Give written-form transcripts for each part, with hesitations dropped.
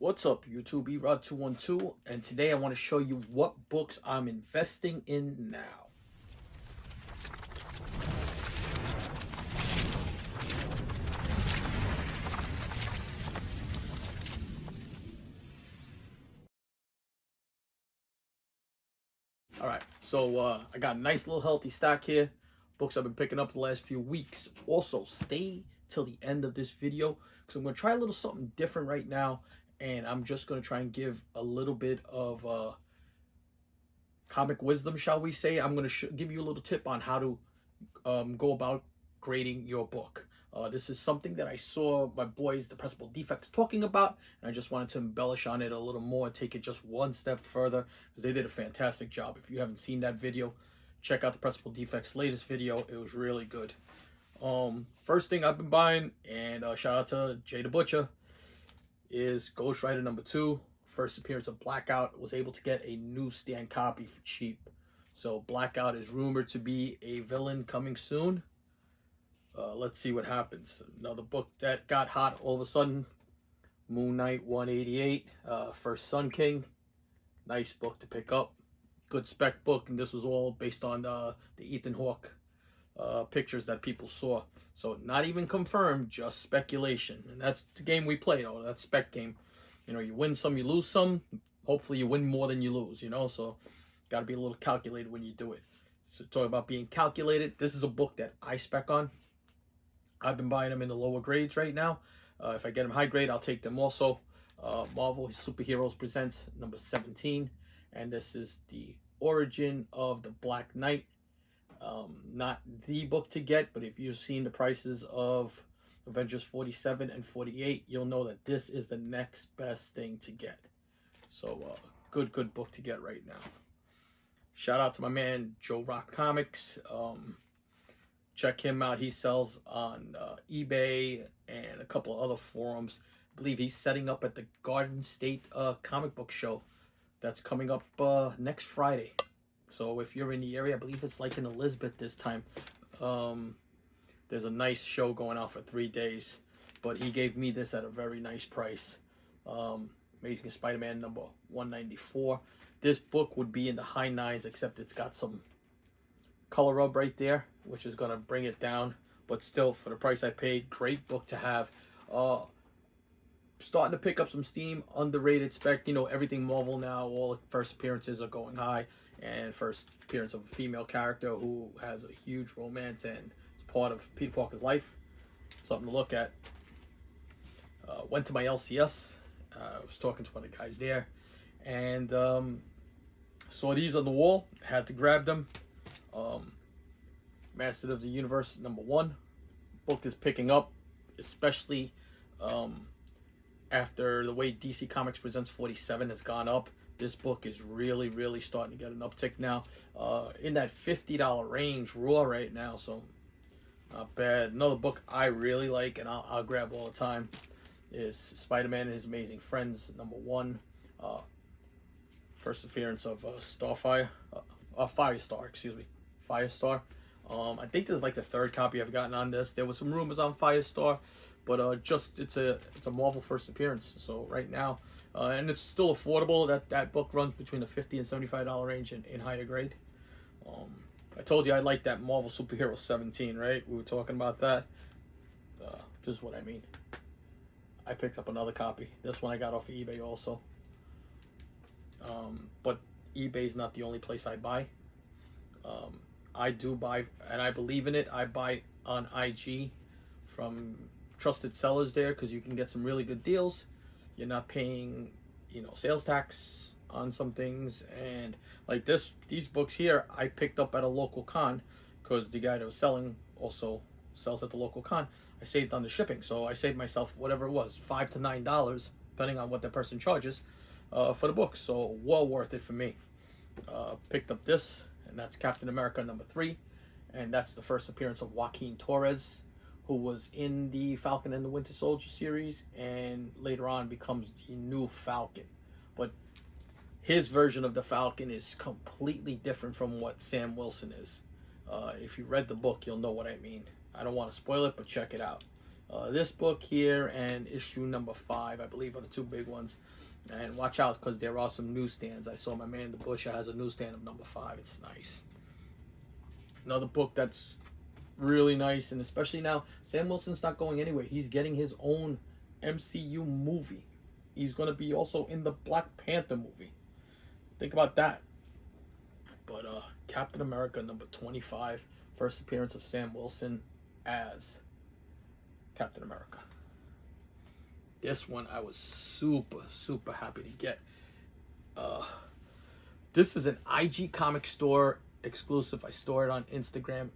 What's up, YouTube? Erod212, and today I want to show you what books I'm investing in now. Alright, so I got a nice little healthy stack here. Books I've been picking up the last few weeks. Also, stay till the end of this video because I'm going to try a little something different right now. And I'm just going to try and give a little bit of comic wisdom, shall we say. I'm going to give you a little tip on how to go about grading your book. This is something that I saw my boys, the Principal Defects, talking about, and I just wanted to embellish on it a little more, take it just one step further, because they did a fantastic job. If you haven't seen that video, check out the Principal Defects' latest video. It was really good. First thing I've been buying, and shout out to Jay the Butcher, is Ghost Rider #2. First appearance of Blackout. Was able to get a newsstand copy for cheap. So Blackout is rumored to be a villain coming soon. Let's see what happens. Another book that got hot all of a sudden. Moon Knight 188. First Sun King. Nice book to pick up. Good spec book, and this was all based on the Ethan Hawke pictures that people saw. So not even confirmed, just speculation. And that's the game we play, though. That spec game. You know, you win some, you lose some. Hopefully you win more than you lose, you know. So got to be a little calculated when you do it. So talk about being calculated. This is a book that I spec on. I've been buying them in the lower grades right now. If I get them high grade, I'll take them also. Marvel Superheroes Presents number 17. And this is the origin of the Black Knight. Not the book to get, but if you've seen the prices of Avengers 47 and 48, you'll know that this is the next best thing to get. So good book to get right now. Shout out to my man Joe Rock Comics. Check him out. He sells on eBay and a couple of other forums. I believe he's setting up at the Garden State comic book show that's coming up next Friday. So if you're in the area, I believe it's like in Elizabeth this time. There's a nice show going on for 3 days. But he gave me this at a very nice price. Amazing Spider-Man number 194. This book would be in the high 9s, except it's got some color rub right there, which is going to bring it down. But still, for the price I paid, great book to have. Starting to pick up some steam. Underrated spec. You know, everything Marvel now, all the first appearances are going high. And first appearance of a female character who has a huge romance and is part of Peter Parker's life. Something to look at. Went to my LCS. I was talking to one of the guys there. And saw these on the wall. Had to grab them. Master of the Universe #1. Book is picking up, especially after the way DC Comics Presents 47 has gone up. This book is really starting to get an uptick now. In that $50 range raw right now, so not bad. Another book I really like and I'll grab all the time is Spider-Man and His Amazing Friends #1. First appearance of Firestar, excuse me. Firestar. I think this is like the third copy I've gotten on this. There was some rumors on Firestar, but just it's a Marvel first appearance. So right now, and it's still affordable. That book runs between the $50 and $75 range in higher grade. I told you I like that Marvel Superheroes 17, right? We were talking about that. This is what I mean. I picked up another copy. This one I got off of eBay also. But eBay's not the only place I buy. I do buy, and I believe in it. I buy on IG from trusted sellers there because you can get some really good deals. You're not paying, you know, sales tax on some things. And like these books here, I picked up at a local con because the guy that was selling also sells at the local con. I saved on the shipping, so I saved myself whatever it was, $5 to $9, depending on what that person charges for the book. So well worth it for me. Picked up this. And that's Captain America #3. And that's the first appearance of Joaquin Torres, who was in the Falcon and the Winter Soldier series and later on becomes the new Falcon. But his version of the Falcon is completely different from what Sam Wilson is. If you read the book, you'll know what I mean. I don't want to spoil it, but check it out. This book here and issue number 5, I believe, are the two big ones. And watch out, because there are some newsstands. I saw my man the Butcher has a newsstand of number 5. It's nice. Another book that's really nice, and especially now, Sam Wilson's not going anywhere. He's getting his own MCU movie. He's going to be also in the Black Panther movie. Think about that. But Captain America number 25, first appearance of Sam Wilson as Captain America. This one I was super happy to get. This is an IG comic store exclusive. I store it on Instagram.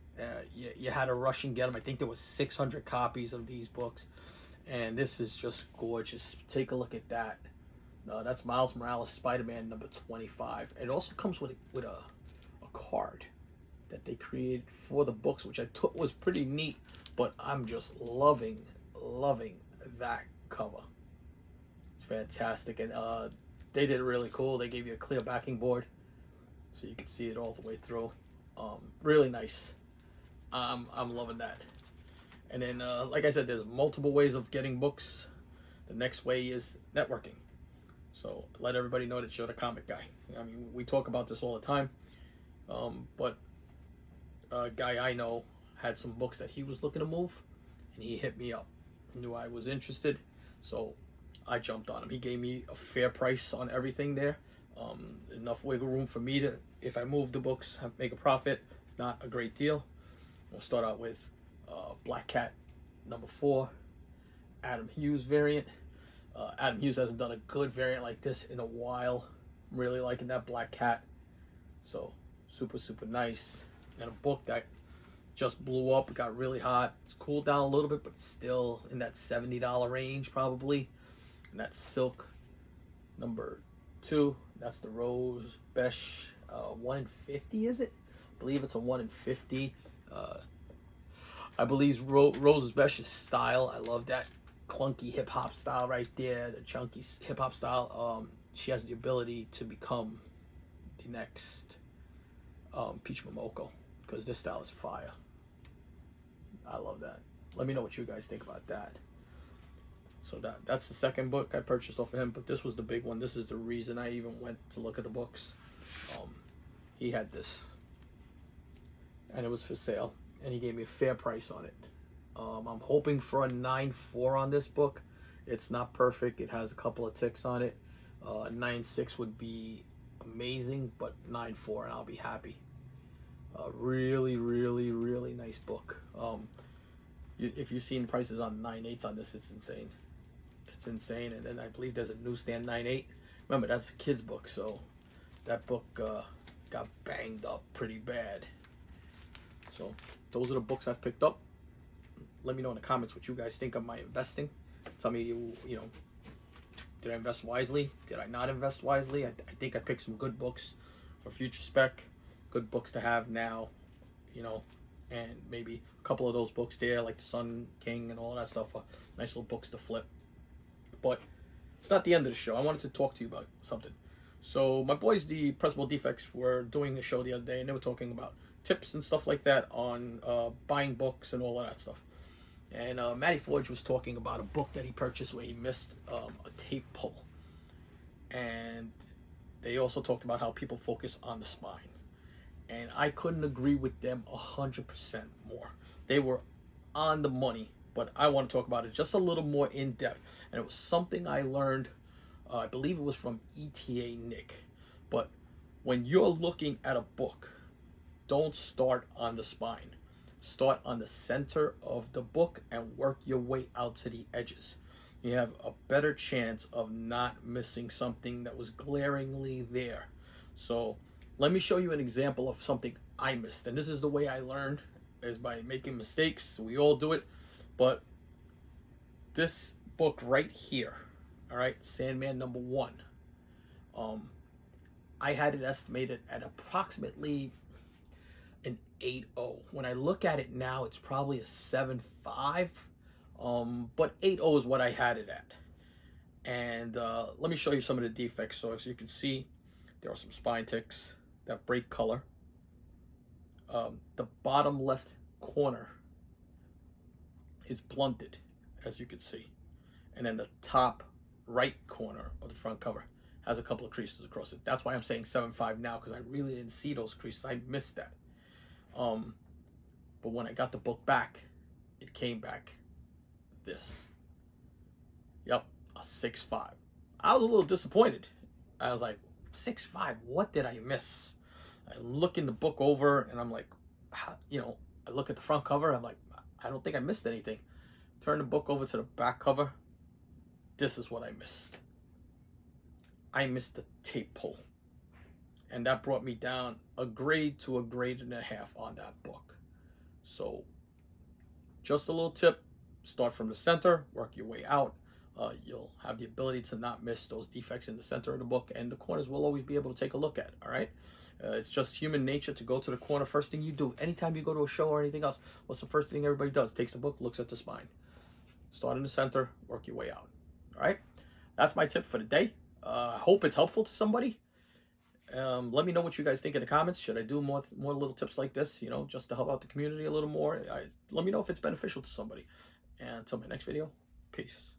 You had to rush and get them. I think there was 600 copies of these books, and this is just gorgeous. Take a look at that. That's Miles Morales, Spider-Man number 25. It also comes with a card that they created for the books, which I thought was pretty neat. But I'm just loving that cover. It's fantastic, and they did it really cool. They gave you a clear backing board, so you can see it all the way through. Really nice. I'm loving that. And then, like I said, there's multiple ways of getting books. The next way is networking. So let everybody know that you're the comic guy. I mean, we talk about this all the time. But a guy I know had some books that he was looking to move, and he hit me up. Knew I was interested, so I jumped on him. He gave me a fair price on everything there. Enough wiggle room for me to, if I move the books, make a profit. If not, a great deal. We'll start out with Black Cat number 4, Adam Hughes variant. Adam Hughes hasn't done a good variant like this in a while. I'm really liking that Black Cat. So super nice. And a book that just blew up. It got really hot. It's cooled down a little bit, but still in that $70 range probably. And that's Silk number 2. That's the Rose Besh 1 in 50, is it? I believe it's a 1 in 50. I believe Rose Besh's style. I love that clunky hip hop style right there. The chunky hip hop style. She has the ability to become the next Peach Momoko, because this style is fire. I love that. Let me know what you guys think about that. So that's the second book I purchased off of him, but this was the big one. This is the reason I even went to look at the books. He had this, and it was for sale, and he gave me a fair price on it. I'm hoping for a 9.4 on this book. It's not perfect. It has a couple of ticks on it. 9.6 would be amazing, but 9.4 and I'll be happy. Really nice book. If you've seen prices on 9.8s on this, it's insane. It's insane. And then I believe there's a newsstand 9.8. Remember, that's a kid's book, so that book got banged up pretty bad. So those are the books I've picked up. Let me know in the comments what you guys think of my investing. Tell me, you know, did I invest wisely? Did I not invest wisely? I think I picked some good books for future spec. Good books to have now, you know, and maybe a couple of those books there, like the Sun King and all that stuff, are nice little books to flip. But it's not the end of the show. I wanted to talk to you about something. So my boys, the Principal Defects, were doing a show the other day, and they were talking about tips and stuff like that on buying books and all of that stuff. And Matty Forge was talking about a book that he purchased where he missed a tape pull. And they also talked about how people focus on the spine. And I couldn't agree with them 100% more. They were on the money, but I want to talk about it just a little more in depth. And it was something I learned, I believe it was from ETA Nick. But when you're looking at a book, don't start on the spine. Start on the center of the book and work your way out to the edges. You have a better chance of not missing something that was glaringly there. So let me show you an example of something I missed. And this is the way I learned, is by making mistakes. We all do it. But this book right here, all right, Sandman number 1, I had it estimated at approximately an 8.0. When I look at it now, it's probably a 7.5. But 8.0 is what I had it at. And let me show you some of the defects. So as you can see, there are some spine ticks that break color. The bottom left corner is blunted. as you can see. And then the top right corner of the front cover has a couple of creases across it. That's why I'm saying 7.5 now, because I really didn't see those creases. I missed that. But when I got the book back, it came back this. Yep, a 6.5. I was a little disappointed. I was like, 6.5, what did I miss? I'm looking the book over and I'm like, you know, I look at the front cover, I'm like, I don't think I missed anything. Turn the book over to the back cover. This is what I missed. I missed the tape pull. And that brought me down a grade to a grade and a half on that book. So just a little tip, start from the center, work your way out. You'll have the ability to not miss those defects in the center of the book, and the corners will always be able to take a look at. All right, it's just human nature to go to the corner. First thing you do anytime you go to a show or anything else, what's the first thing everybody does? Takes the book, looks at the spine. Start in the center, work your way out. All right, that's my tip for the day. I hope it's helpful to somebody. Let me know what you guys think in the comments. Should I do more little tips like this, you know, just to help out the community a little more? Let me know if it's beneficial to somebody. And until my next video, peace.